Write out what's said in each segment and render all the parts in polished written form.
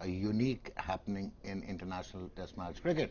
a unique happening in international test match cricket.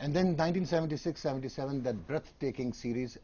And then 1976-77 that breathtaking series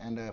and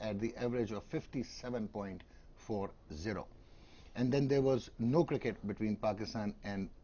at the average of 57.40. And then there was no cricket between Pakistan and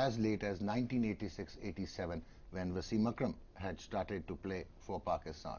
as late as 1986-87 when Wasim Akram had started to play for Pakistan.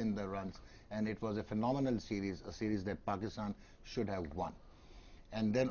in the runs, and it was a phenomenal series, a series that Pakistan should have won. And then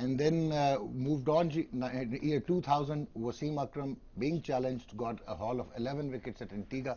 And then moved on year 2000 Wasim Akram being challenged got a haul of 11 wickets at Antigua.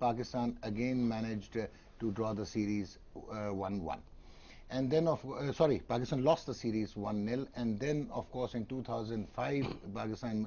Pakistan again managed to draw the series 1-1. And then Pakistan lost the series 1-0. And then of course in 2005 Pakistan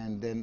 And then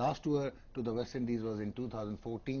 Last tour to the West Indies was in 2014,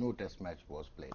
no test match was played।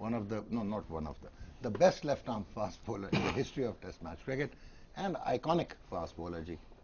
one of the no not one of the best left arm fast bowler in the history of test match cricket and iconic fast bowler ji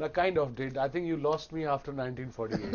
No, kind of did. I think you lost me after 1948.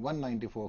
194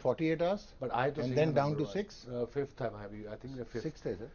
48 hours but I to and see then the down number to one. 6. Fifth time have you? I think the fifth. 6th is it?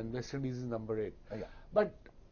and West Indies is number 8. Yeah. But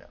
Yeah.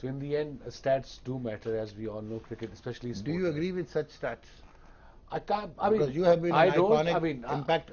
So in the end, stats do matter, as we all know. Cricket, especially. Do you agree with such stats? I can't. I mean, Because you have been I an don't. iconic I mean, impact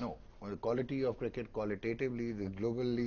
No, well, the quality of cricket qualitatively, the globally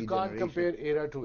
you can't degeneration. compare era to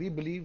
We believe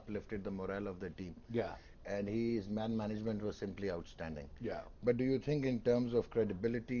uplifted the morale of the team. Yeah. And his man management was simply outstanding. Yeah. But do you think in terms of credibility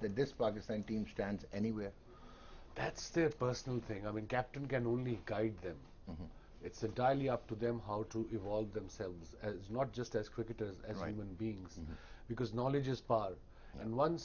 that this Pakistan team stands anywhere? That's their personal thing. I mean, captain can only guide them. It's entirely up to them how to evolve themselves, as not just as cricketers, as Right. human beings, because knowledge is power. And once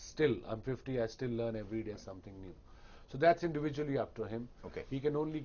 Still, I'm 50. I still learn every day something new. So that's individually up to him. Okay. He can only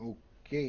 Okay,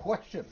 question.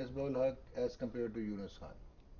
Misbah-ul Haq as compared to Yunus Khan.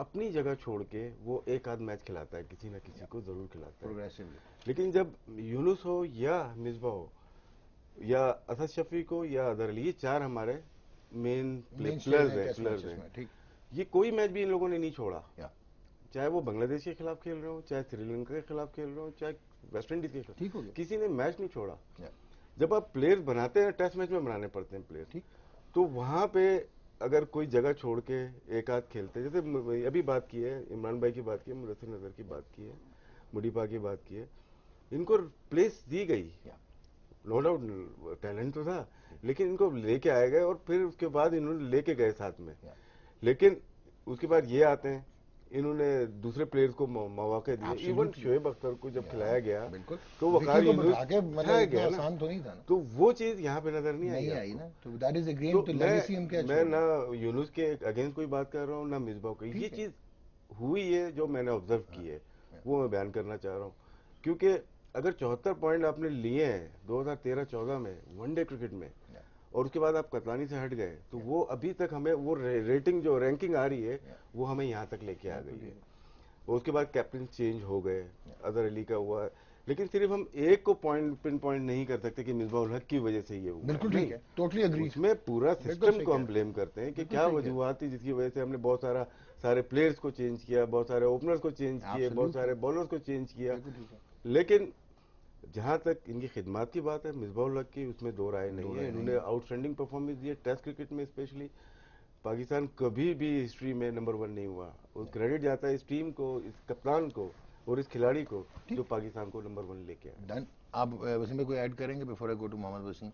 اپنی جگہ چھوڑ کے وہ ایک آدھ match کھلاتا ہے, کسی نہ کسی کو ضرور کھلاتا ہے. پروگریسولی. لیکن جب یونس ہو یا مصباح ہو یا اسد شفیق ہو یا اظہر علی, یہ چار ہمارے مین پلیئرز ہیں, یہ کوئی میچ بھی ان لوگوں نے نہیں چھوڑا, چاہے وہ بنگلہ دیش کے خلاف کھیل رہے ہوں, چاہے سری لنکا کے خلاف کھیل رہے ہوں, چاہے ویسٹ انڈیز کے خلاف, کسی نے میچ نہیں چھوڑا. جب آپ پلیئر بناتے ہیں, ٹیسٹ میچ میں بنانے پڑتے ہیں پلیئر, تو وہاں پہ اگر کوئی جگہ چھوڑ کے ایک آدھ کھیلتے, جیسے ابھی بات کی ہے عمران بھائی کی بات کی ہے, مدثر نظر کی بات کی ہے, مڈیپا کی بات کی ہے, ان کو پلیس دی گئی, نو ڈاؤٹ ٹیلنٹ تو تھا, لیکن ان کو لے کے آئے گئے اور پھر اس کے بعد انہوں نے لے کے گئے ساتھ میں. لیکن اس کے بعد یہ آتے ہیں, انہوں نے دوسرے پلیئرز کو مواقع دیے. ایون شعیب اختر کو جب کھلایا گیا تو وقار یونس کھلایا گیا نا, تو وہ چیز یہاں پہ نظر نہیں آئی نا. میں نہ یونس کے اگینسٹ کوئی بات کر رہا ہوں, نہ مصباح کو. یہ چیز ہوئی ہے جو میں نے آبزرو کی ہے, وہ میں بیان کرنا چاہ رہا ہوں. کیونکہ اگر 74 پوائنٹ آپ نے لیے ہیں 2013-14 میں ون ڈے کرکٹ میں, اور اس کے بعد آپ کپتانی سے ہٹ گئے, تو وہ ابھی تک ہمیں وہ ریٹنگ جو رینکنگ آ رہی ہے وہ ہمیں یہاں تک لے کے آ گئی ہے. اور اس کے بعد کیپٹن چینج ہو گئے, اظہر علی کا ہوا, لیکن صرف ہم ایک کو پن پوائنٹ نہیں کر سکتے کہ مصباح الحق کی وجہ سے یہ ہوا. بالکل ٹھیک ہے, ٹوٹلی اگری. اس میں پورا سسٹم کو ہم بلیم کرتے ہیں کہ کیا وجوہات تھی جس کی وجہ سے ہم نے بہت سارے پلیئرز کو چینج کیا, بہت سارے اوپنرز کو چینج کیے, بہت سارے بالرز کو چینج کیا. لیکن جہاں تک ان کی خدمات کی بات ہے مصباح الحق کی, اس میں دو رائے نہیں ہے. انہوں نے آؤٹ اسٹینڈنگ پرفارمنس دی, ٹیسٹ کرکٹ میں اسپیشلی. پاکستان کبھی بھی ہسٹری میں نمبر 1 نہیں ہوا, اور کریڈٹ جاتا ہے اس ٹیم کو, اس کپتان کو اور اس کھلاڑی کو جو پاکستان کو نمبر 1 لے کے آئے. ڈن. آپ وسیم میں کوئی ایڈ کریں گے before I go to Muhammad Wasim?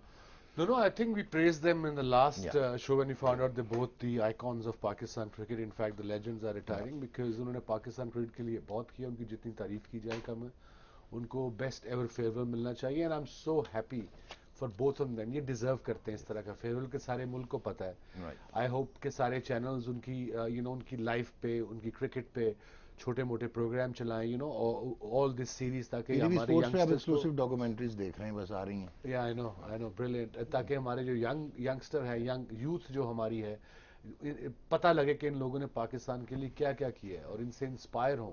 No, I think we praised them in the last show when we found out they're both the icons of Pakistan cricket. In fact, the legends are retiring because انہوں نے Pakistan cricket کے لیے بہت کیا. ان کی جتنی تعریف کی جائے کم ہے. ان کو بیسٹ ایور فیئرویل ملنا چاہیے, and I'm so happy for both of them. یہ ڈیزرو کرتے ہیں اس طرح کا فیئرویل کے سارے ملک کو پتہ ہے. آئی ہوپ کہ سارے چینلز ان کی ان کی لائف پہ, ان کی کرکٹ پہ چھوٹے موٹے پروگرام چلائیں, all this series, تاکہ ہمارے ایکسکلوسیو ڈاکومنٹریز دیکھ رہے ہیں, بس آ رہی ہیں. I know, brilliant. تاکہ ہمارے جو ینگسٹر ہے, یوتھ جو ہماری ہے, پتہ لگے کہ ان لوگوں نے پاکستان کے لیے کیا کیا کیا ہے, اور ان سے انسپائر ہوں,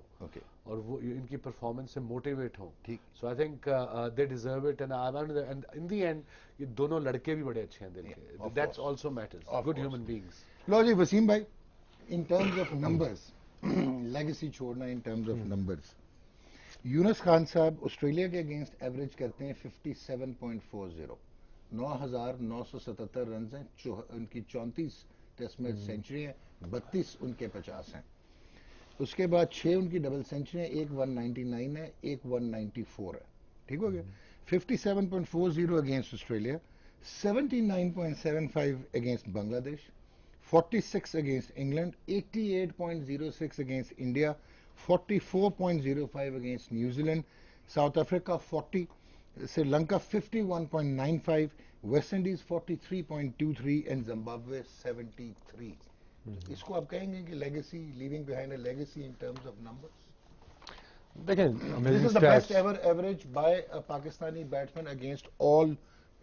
اور وہ ان کی پرفارمنس سے موٹیویٹ ہوں. So I think they deserve it, and in the end یہ دونوں لڑکے بھی بڑے اچھے ہیں دل کے. That's also matters, good human beings. لو جی وسیم بھائی, in terms of numbers, legacy چھوڑنا in terms of numbers, Younis Khan صاحب آسٹریلیا کے اگینسٹ ایوریج کرتے ہیں 57.40, 9,977 رنز ہیں, ان کی 34 ٹیسٹ میچ سینچری ہیں, 32 ان کے 50 ہیں. اس کے بعد 6 ان کی ڈبل سینچری ہیں, ایک 199 ہے, ایک 194 ہے. ٹھیک ہو گیا. 57.40 اگینسٹ آسٹریلیا, 79.75 اگینسٹ بنگلہ دیش, 46 against England, 88.06 against India, 44.05 against New Zealand, South Africa 40, Sri Lanka 51.95, West Indies 43.23 and Zimbabwe 73. اس کو آپ کہیں گے کہ legacy, living behind a legacy in terms of numbers? دیکھیں This is the best ever average by a Pakistani batsman against all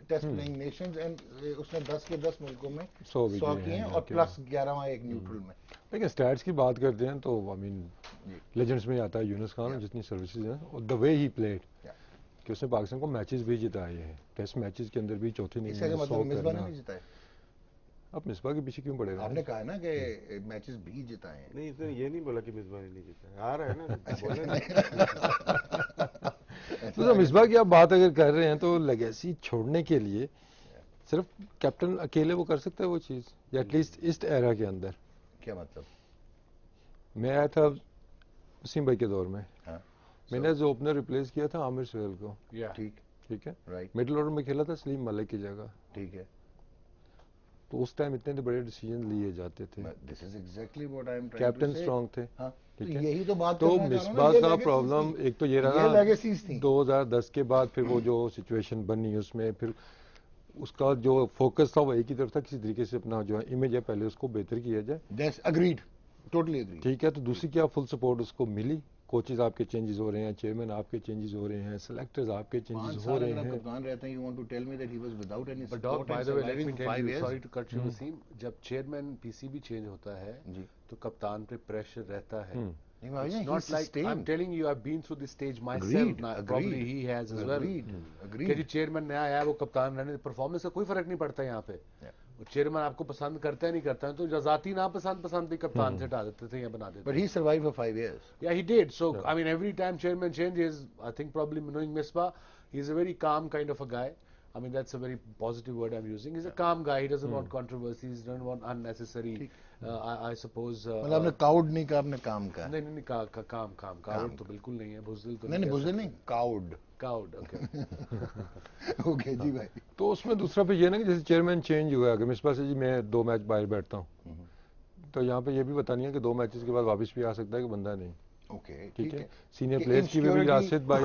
test playing nations, and اس نے 10 کے 10 ملکوں میں 100 کیے ہیں, اور پلس 11واں ایک نیوٹرل میں. دیکھیں اسٹیٹس کی بات کرتے ہیں تو آئی مین لیجنڈس میں آتا ہے یونس خان, جتنی سروسز ہیں, اور دا وے ہی پلیڈ, کہ اس نے پاکستان کو میچز بھی جتائے ہیں, ٹیسٹ میچز کے اندر بھی چوتھی نہیں جتائے. اب مصباح کے پیچھے کیوں پڑے گا؟ آپ نے کہا نا کہ میچز بھی جتائے ہیں. نہیں, اس نے یہ نہیں بولا کہ مصباح نے نہیں جتایا, آ رہا ہے نا. تو مصباح کی آپ بات اگر کر رہے ہیں تو لیگیسی چھوڑنے کے لیے صرف کیپٹن اکیلے وہ کر سکتا ہے وہ چیز, یا ایٹ لیسٹ اس ایرا کے اندر. کیا مطلب؟ میں آیا تھا وسیم بھائی کے دور میں, میں نے جو اوپنر ریپلیس کیا تھا عامر سہیل کو, ٹھیک ہے, مڈل آرڈر میں کھیلا تھا سلیم ملک کی جگہ, ٹھیک ہے. تو اس ٹائم اتنے بڑے ڈیسیجن لیے جاتے تھے, کیپٹن اسٹرانگ تھے. یہی تو بات, تو مصباح کا پرابلم ایک تو یہ رہا 2010 کے بعد, پھر وہ جو سچویشن بنی اس میں پھر اس کا جو فوکس تھا وہ ایک ہی طرف تھا, کسی طریقے سے اپنا جو امیج ہے پہلے اس کو بہتر کیا جائے. Agreed, totally agreed. ٹھیک ہے, تو دوسری کیا فل سپورٹ اس کو ملی, کوچز آپ کے چینجز ہو رہے ہیں, چیئرمین آپ کے چینجز ہو رہے ہیں, سلیکٹرز آپ کے چینجز ہو رہے ہیں. کپتان رہتے ہیں, you want to tell me that he was without any But support by and the way, let surviving me for tell 5 you, years? sorry to cut you, Waseem, جب چیئرمین پی سی بھی change ہوتا ہے تو کپتان پہ pressure رہتا ہے. It's not like I'm telling you, I've been through this stage myself. Probably he has as well. کہ جی چیئرمین نیا آیا ہے, وہ کپتان رہنے, پرفارمنس کا کوئی فرق نہیں پڑتا یہاں پہ. چیئرمین آپ کو پسند کرتا ہے نہیں کرتا ہے, تو ذاتی نا پسند بھی کپتان سے ہٹا دیتے تھے یا بنا دیتے. But he survived for 5 years. Yeah, he did. So, I mean, every time chairman changes, I think probably knowing Misbah, he's a very calm kind of a guy. I mean, that's a very positive word I'm using. He's a calm guy. He doesn't want controversy. He doesn't want unnecessary, I suppose. مطلب آپ نے کاؤڈ نہیں کہا, آپ نے کام کہا. نہیں, کام. کاؤڈ تو بالکل نہیں ہے. بزدل تو نہیں, بزدل نہیں, کاؤڈ. کاؤڈ, اوکے. اوکے جی بھائی. تو اس میں دوسرا پہ یہ نا کہ جیسے چیئرمین چینج ہوا ہے, اگر مصباح سے جی میں 2 میچ باہر بیٹھتا ہوں, تو یہاں پہ یہ بھی بتانی ہے کہ 2 میچز کے بعد واپس بھی آ سکتا ہے کہ بندہ نہیں. ٹھیک ہے. سینئر پلیئرس کی بھی راشد بھائی,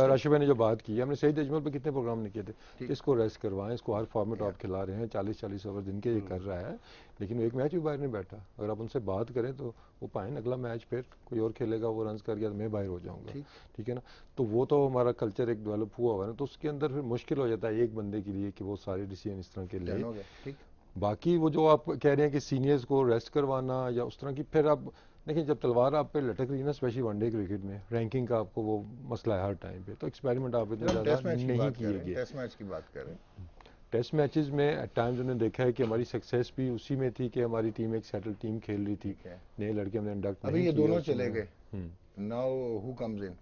راشد بھائی نے جو بات کی, ہم نے سعید اجمل پہ کتنے پروگرام نہیں کیے تھے کہ اس کو ریسٹ کروائیں, اس کو ہر فارمیٹ آپ کھلا رہے ہیں, 40 اوور دن کے یہ کر رہا ہے, لیکن وہ ایک میچ بھی باہر نہیں بیٹھا. اگر آپ ان سے بات کریں تو وہ پائیں اگلا میچ پھر کوئی اور کھیلے گا, وہ رنز کر گیا تو میں باہر ہو جاؤں گا. ٹھیک ہے نا. تو وہ تو ہمارا کلچر ایک ڈیولپ ہوا ہوا ہے نا, تو اس کے اندر پھر مشکل ہو جاتا ہے ایک بندے کے لیے کہ وہ سارے ڈیسیژن اس طرح کے لے. باقی وہ جو آپ کہہ رہے ہیں کہ سینئرز کو ریسٹ کروانا یا اس طرح کی, پھر آپ دیکھیں جب تلوار آپ پہ لٹک رہی ہے نا, اسپیشلی ون ڈے کرکٹ میں رینکنگ کا آپ کو وہ مسئلہ ہے ہر ٹائم پہ, تو ایکسپیریمنٹ آپ اتنے زیادہ نہیں کیے گئے. ٹیسٹ میچ کی بات کریں, ٹیسٹ میچز میں ایٹ ٹائمز انہوں نے دیکھا ہے کہ ہماری سکسیس بھی اسی میں تھی کہ ہماری ٹیم ایک سیٹل ٹیم کھیل رہی تھی, نئے لڑکے ہم نے انڈکٹ نہیں کیے. ابھی یہ دونوں چلے گئے, ناؤ ہو کمز ان.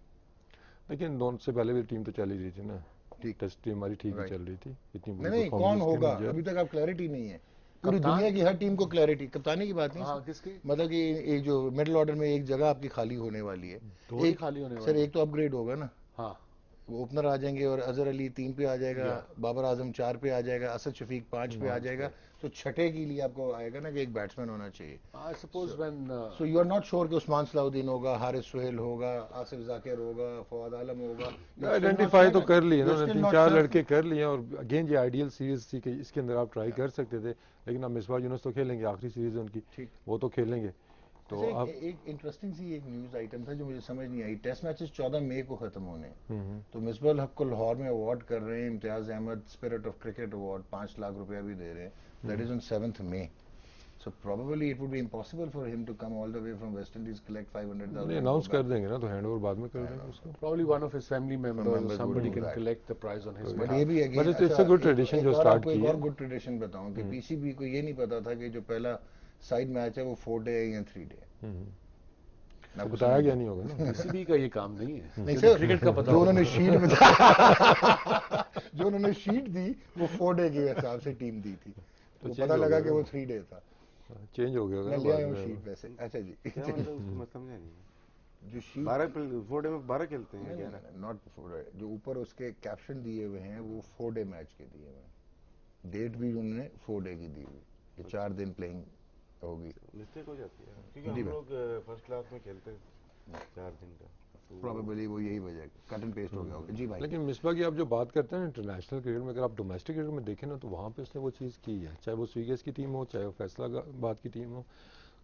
لیکن دونوں سے پہلے بھی ٹیم تو چل ہی رہی تھی نا, ٹیسٹ ٹیم ہماری ٹھیک ہی چل رہی تھی. نہیں, کون ہوگا ابھی تک آپ کلیئرٹی نہیں ہے. پوری دنیا کی ہر ٹیم کو کلیئرٹی, کپتانی کی بات نہیں, مطلب کہ ایک جو مڈل آرڈر میں ایک جگہ آپ کی خالی ہونے والی ہے. سر ایک تو اپ گریڈ ہوگا نا, وہ اوپنر آ جائیں گے اور اظہر علی 3 پہ آ جائے گا, بابر اعظم 4 پہ آ جائے گا, اسد شفیق 5 پہ آ جائے گا, تو چھٹے کے لیے آپ کو آئے گا نا کہ ایک بیٹسمین ہونا چاہیے. So you are not sure کہ عثمان صلاح الدین ہوگا, حارث سہیل ہوگا, آصف ذاکر ہوگا, فواد عالم ہوگا. آئیڈینٹیفائی تو کر لیے نا, 3-4 لڑکے کر لیے, اور اگین یہ آئیڈیل سیریز تھی کہ اس کے اندر آپ ٹرائی کر سکتے تھے, لیکن اب مصباح یونس تو کھیلیں گے, آخری سیریز ہے ان کی, وہ تو کھیلیں گے. تو اب ایک انٹرسٹنگ سی ایک نیوز آئٹم تھا جو مجھے سمجھ نہیں آئی. ٹیسٹ میچز 14 مئی کو ختم ہونے ہیں, تو مصباح الحق کو لاہور میں ایوارڈ کر رہے ہیں, Imtiaz Ahmed spirit of cricket award 5 lakh روپیہ بھی دے رہے ہیں. That is on 7th May. So probably it would be impossible for him to come all the way from West Indies, collect 500,000. Announce کر دیں گے نا, تو ہینڈ اوور بعد میں کر دیں گے اس کو. Probably one of his family members, somebody can collect the prize on his behalf. یہ بھی But it's a good tradition جو start کی ہے. ایک اور گڈ ٹریڈیشن بتاؤں کہ پی سی بی کو یہ نہیں پتا تھا کہ جو پہلا سائیڈ میچ ہے وہ 4 ڈے ہے یا 3 ڈے. بتایا گیا نہیں ہوگا نا, پی سی بی کا یہ کام نہیں ہے. نہیں سر, کرکٹ کا پتا, جو انہوں نے شیٹ بتایا, جو انہوں نے شیٹ دی وہ 4 ڈے کے حساب سے ٹیم دی تھی, تو پتا لگا کہ وہ 3 ڈے تھا. چینج ہو گیا. میں لے آیا ہوں شیٹ ویسے. اچھا جی, جو شیٹ 4 ڈے میں 12 کھیلتے ہیں, ناٹ 4 ڈے, جو اوپر اس کے کیپشن دیے ہوئے ہیں وہ 4 ڈے میچ کے دیے ہوئے ہیں, ڈیٹ بھی انہوں نے 4 ڈے کی دی ہوئی, کہ 4 دن پلینگ ہوگی. مسٹیک ہو جاتی ہے کیونکہ ہم لوگ فرسٹ کلاس میں کھیلتے ہیں 4 دن کا, پروبیبلی وہ یہی وجہ ہے, کٹ اینڈ پیسٹ ہو گیا ہوگا. جی بھائی. لیکن مصباح کی آپ جو بات کرتے ہیں انٹرنیشنل کرکٹ میں, اگر آپ ڈومیسٹک کرکٹ میں دیکھیں نا, تو وہاں پہ اس نے وہ چیز کی ہے, چاہے وہ سویگس کی ٹیم ہو, چاہے وہ فیصلہ آباد کی ٹیم ہو,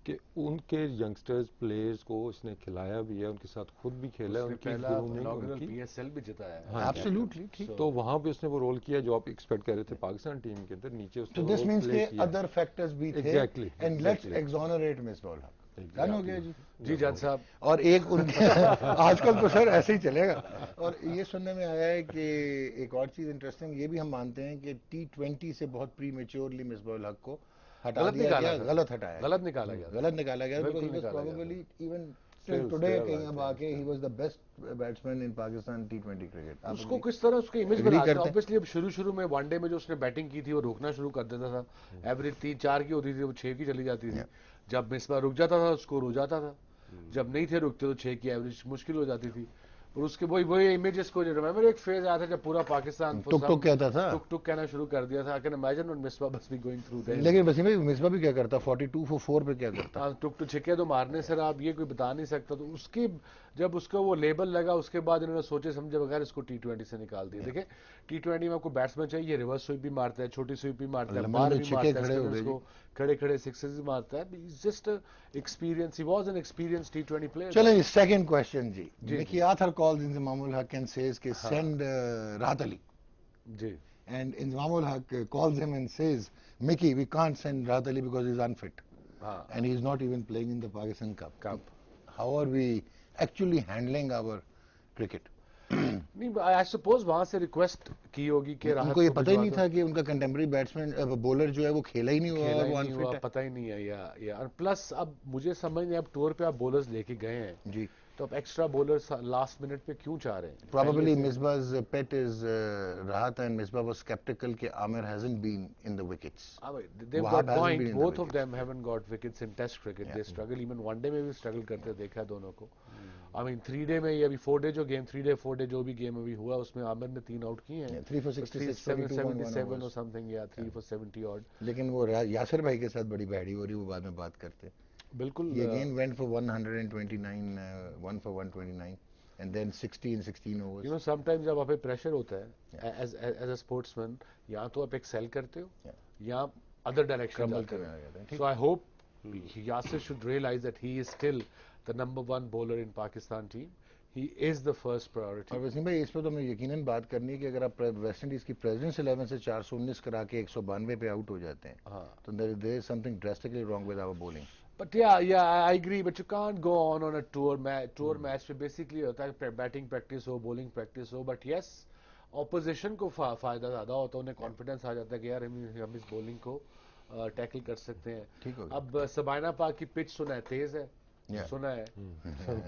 کہ ان کے ینگسٹرز پلیئرز کو اس نے کھلایا بھی ہے, ان کے ساتھ خود بھی کھیلا ہے, ان کی گرومنگ, پی ایس ایل بھی جتایا ہے. ایبسلیوٹلی ٹھیک. تو وہاں پہ اس نے وہ رول کیا جو آپ ایکسپیکٹ کر رہے تھے پاکستان ٹیم کے اندر, نیچے اس نے تو دس مینس کہ ادر فیکٹرز بھی تھے. Exactly, and let's ایگزونریٹ Misbah ul Haq. Done ہو گیا جی جاج صاحب. اور ایک ان کے آج کل تو سر ایسے ہی چلے گا. اور یہ سننے میں آیا ہے کہ ایک اور چیز انٹرسٹنگ یہ بھی ہم مانتے ہیں کہ T20 سے بہت پری میچورلی مصباح الحق کو ہٹا دیا گیا, غلط نکالا گیا. پروبیبلی ایون ٹوڈے کہیں اب آ کے ہی was the best batsman in Pakistan T20 cricket. اس کو کس طرح اس کے امیج بنا دیا. obviously اب شروع میں ون ڈے میں جو اس نے بیٹنگ کی تھی وہ روکنا شروع کر دیتا تھا, ایوریج 3-4 کی ہوتی تھی, وہ 6 کی چلی جاتی تھی. جب مصباح رک جاتا تھا اسکور ہو جاتا تھا, جب نہیں تھے رکتے تو 6 کی ایوریج مشکل ہو جاتی تھی. اور اس کے وہی امیجز کو ریمبر ایک فیز آیا تھا جب پورا پاکستان ٹک ٹک کہتا تھا, ٹک ٹک کہنا شروع کر دیا تھا. I can imagine when Misbah must be going through that. لیکن وسیم بھائی مصباح بھی کیا کرتا 42 for 4 پہ کیا کرتا, ٹک ٹک چھکے تو مارنے سر آپ یہ کوئی بتا نہیں سکتا. تو اس کی جب اس کو وہ لیبل لگا اس کے بعد انہوں نے سوچے سمجھے بغیر اس کو T20 سے نکال دیا. دیکھیں T20 میں آپ کو بیٹسمین چاہیے, ریورس سویپ بھی مارتا ہے, چھوٹی سویپ بھی مارتا ہے, بار بھی مارتا ہے, اس کو کھڑے کھڑے سکسز بھی مارتا ہے. Just experience, he was an experience T20 player. چلیں second question G. Mickey Arthur calls Inzamam ul Haq and says کہ send Rahat Ali. جی. And Inzamam ul Haq calls him and says, Mickey, we can't send Rahat Ali because he's unfit. And he's not even playing in the Pakistan Cup. How are we actually handling our cricket? نہیں I suppose وہاں سے request کی ہوگی کہ ان کو یہ پتہ ہی نہیں تھا کہ ان کا کنٹمپریری بیٹسمین بولر جو ہے وہ کھیلا ہی نہیں ہوا, وہ انفٹ ہے, پتہ ہی نہیں ہے. یا پلس اب مجھے سمجھ نہیں, اب ٹور پہ آپ بولرز لے کے گئے ہیں جی, تو اب ایکسٹرا بولر لاسٹ منٹ پہ کیوں چاہ رہے ہیں؟ Probably Misbah's pet is Rahat, and Misbah was skeptical کہ Amir hasn't been in the wickets. They've got point, both of them haven't got wickets in test cricket. They struggle, even one day میں بھی struggle کرتے دیکھا دونوں کو. I mean 3 day میں یہ ابھی 4 day جو گیم 3 day 4 day جو بھی گیم ابھی ہوا اس میں عامر نے 3 آؤٹ کیے ہیں. 3 for 66, 77 or something, yeah, 3 for 70 odd. لیکن وہ یاسر بھائی کے ساتھ بڑی بھیڑی ہو رہی, وہ بعد میں بات کرتے. بالکل. یہ again went for 129, 1 for 129 and then 60 in 16 overs. You know sometimes جب آپ پہ پریشر ہوتا ہے as a sportsman, یا تو آپ ایکسیل کرتے ہو یا ادر ڈائریکشن جاتے ہو. So I hope Yasir should realize that he is still the number 1 bowler in Pakistan team. He is the first priority. اور وسیم بھائی اس پہ تو ہمیں یقیناً بات کرنی ہے کہ اگر آپ ویسٹ انڈیز کی پریزیڈنٹس 11 سے 419 کرا کے 192 پہ آؤٹ ہو جاتے ہیں تو there is something drastically wrong with our bowling. But yeah, I agree, but you can't go on a tour match پہ basically ہوتا ہے batting practice who, bowling practice who, but yes opposition کو فائدہ زیادہ ہوتا ہے, انہیں کانفیڈنس آ جاتا ہے کہ یار ہم اس بولنگ کو ٹیکل کر سکتے ہیں. اب سبائنا پاک کی پچ سنا ہے تیز ہے, سنا ہے,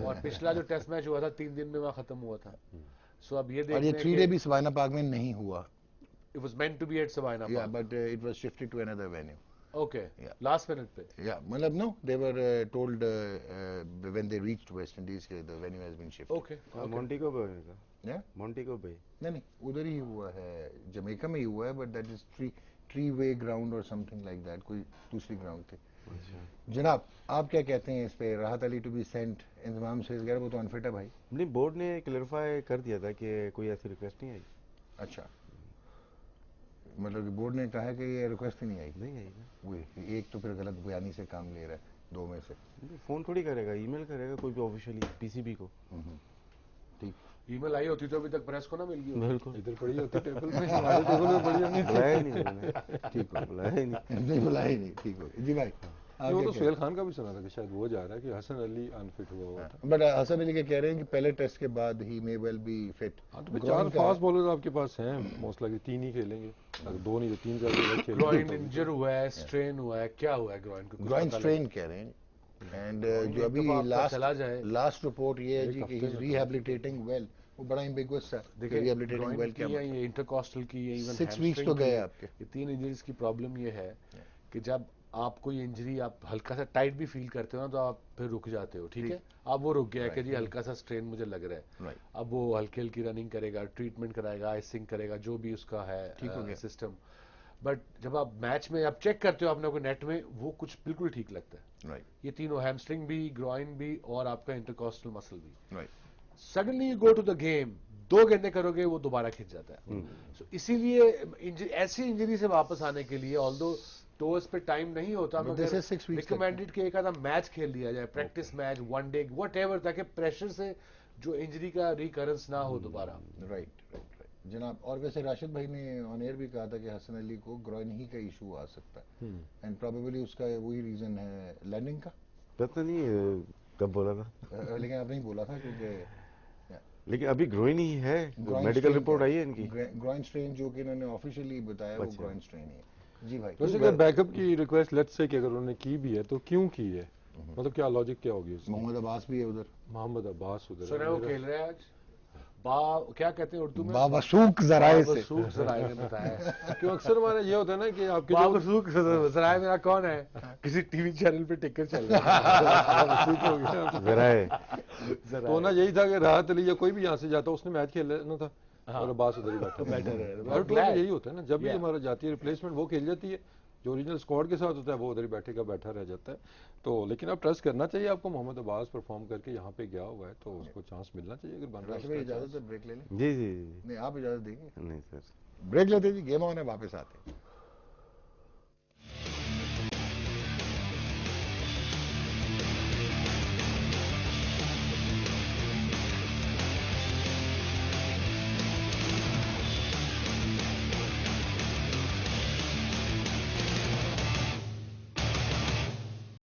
اور پچھلا جو ٹیسٹ میچ ہوا تھا 3 دن میں وہاں ختم ہوا تھا. سو اب یہ دیکھیں اور یہ 3 day بھی سبائنا پاک میں نہیں ہوا. It was meant to be at Sabina Park. Yeah, but it was shifted to another venue. Okay. Yeah. Last minute pe. Yeah, matlab no, they were told when they reached West Indies the venue has been shifted. Okay. Montego Bay کا. Yeah? Montego Bay. نہیں ادھر ہی ہوا ہے, Jamaica میں ہی ہوا ہے, but that is three way ground or something like that, کوئی دوسری گراؤنڈ تھی. جناب آپ کیا کہتے ہیں اس پہ, Rahat Ali to be sent, انضمام سے غیر وہ تو انفٹ ہے بھائی. نہیں, بورڈ نے کلیئرفائی کر دیا تھا کہ کوئی ایسی ریکویسٹ نہیں آئی. اچھا, مطلب کہ بورڈ نے کہا ہے کہ یہ ریکویسٹ ہی نہیں آئی. نہیں آئی نا, وہی ایک تو پھر غلط بیانی سے کام لے رہا ہے, 2 میں سے. فون تھوڑی کرے گا, ای میل کرے گا کوئی بھی آفیشیلی پی سی بی کو. ٹھیک, ای میل آئی ہوتی تو ابھی تک پریس کو نہ مل گئی. بالکل ادھر پڑی ہوتی ٹیبل پہ, ہمارے ٹیبل پہ پڑی ہوتی. بلایا نہیں انہوں نے. ٹھیک ہو, بلایا نہیں. نہیں بلایا ہی نہیں. ٹھیک ہو جی بھائی. وہ تو سہیل خان کا بھی سنا تھا کہ شاید وہ جا رہا ہے کہ حسن علی انفٹ ہوا ہوا تھا. بٹ حسن علی کے کہہ رہے ہیں کہ پہلے ٹیسٹ کے بعد ہی may well be fit. 4 fast bowler آپ کے پاس ہیں, موسٹ لائکلی 3 ہی کھیلیں گے, 2 نہیں 3 زیادہ کھیلیں. گروئن انجر ہوا ہے, اسٹرین ہوا ہے, کیا ہوا ہے گروئن کو؟ گروئن اسٹرین کہہ رہے ہیں. اینڈ جو ابھی لاسٹ رپورٹ یہ ہے جی کہ ہی از ریہیبلیٹیٹنگ ویل, وہ بڑا ایمبیگوس ہے. ریہیبلیٹیٹنگ ویل کیا ہے, انٹرکوسٹل کی ہے, ایون 6 ویکس تو گئے آپ کے. یہ 3 انجریز کی پرابلم یہ ہے کہ جب آپ کوئی انجری آپ ہلکا سا ٹائٹ بھی فیل کرتے ہو نا تو آپ پھر رک جاتے ہو. ٹھیک ہے, اب وہ رک گیا کہ جی ہلکا سا اسٹرین مجھے لگ رہا ہے. اب وہ ہلکی ہلکی رننگ کرے گا, ٹریٹمنٹ کرائے گا, آئسنگ کرے گا, جو بھی اس کا ہے سسٹم. بٹ جب آپ میچ میں آپ چیک کرتے ہو آپ نے کوئی نیٹ میں, وہ کچھ بالکل ٹھیک لگتا ہے. یہ تینوں ہیمسٹرنگ بھی, گروئن بھی اور آپ کا انٹرکوسٹل مسل بھی. Suddenly you go to the game, 2 گھنٹے کرو گے وہ دوبارہ کھنچ جاتا ہے. سو اسی لیے ایسی انجری سے واپس آنے کے لیے آلدو ٹوز پہ ٹائم نہیں ہوتا, مگر ریکمینڈڈ کہ ایک آدھا میچ کھیل لیا جائے, practice match, 1 day what ever, تاکہ پریشر سے جو انجری کا ریکرنس نہ ہو دوبارہ. رائٹ جناب. اور ویسے راشد بھائی نے آن ایئر بھی کہا تھا کہ حسن علی کو گروئن ہی کا ایشو آ سکتا ہے, اینڈ پروبیبلی اس کا وہی ریزن ہے لینڈنگ کا. پتہ نہیں کب بولا تھا, لیکن آپ نہیں بولا تھا کیونکہ لیکن ابھی گروئن ہی ہے, میڈیکل رپورٹ آئی ہے ان کی. گروئن اسٹرین جو کہ انہوں نے آفیشیلی بتایا وہ گروئن اسٹرین ہے. جی بھائی, ویسے اگر بیک اپ کی ریکویسٹ لیٹس سے کہ اگر انہوں نے کی بھی ہے تو کیوں کی ہے, مطلب کیا لاجک کیا ہوگی اس کی؟ محمد عباس بھی ہے ادھر. محمد عباس ادھر سنا وہ کھیل رہے ہیں آج کیا کہتے ہیں اردو میں؟ باوسوق ذرائع سے. باوسوق ذرائع نے بتایا. کیوں اکثر ہمارا یہ ہوتا ہے نا کہ آپ کے باوسوق ذرائع میرا کون ہے؟ کسی ٹی وی چینل پہ ٹکر چل رہا ہے. ذرائع تو نا یہی تھا کہ راحت علی یا کوئی بھی یہاں سے جاتا اس نے میچ کھیل لینا تھا اور عباس ادھر ہی بیٹھا. ہر ٹور میں یہی ہوتا ہے نا, جب بھی ہمارا جاتی ہے ریپلیسمنٹ وہ کھیل جاتی ہے, جو اوریجنل اسکواڈ کے ساتھ ہوتا ہے وہ ادھر ہی بیٹھا رہ جاتا ہے. تو لیکن اب ٹرسٹ کرنا چاہیے آپ کو, محمد عباس پرفارم کر کے یہاں پہ گیا ہوا ہے تو اس کو چانس ملنا چاہیے اگر بن رہا ہے. اجازت ہے بریک لے لیں؟ جی جی جی نہیں آپ اجازت دیں گے؟ نہیں سر بریک لیتے جی, گیم آن ہے, واپس آتے ہیں.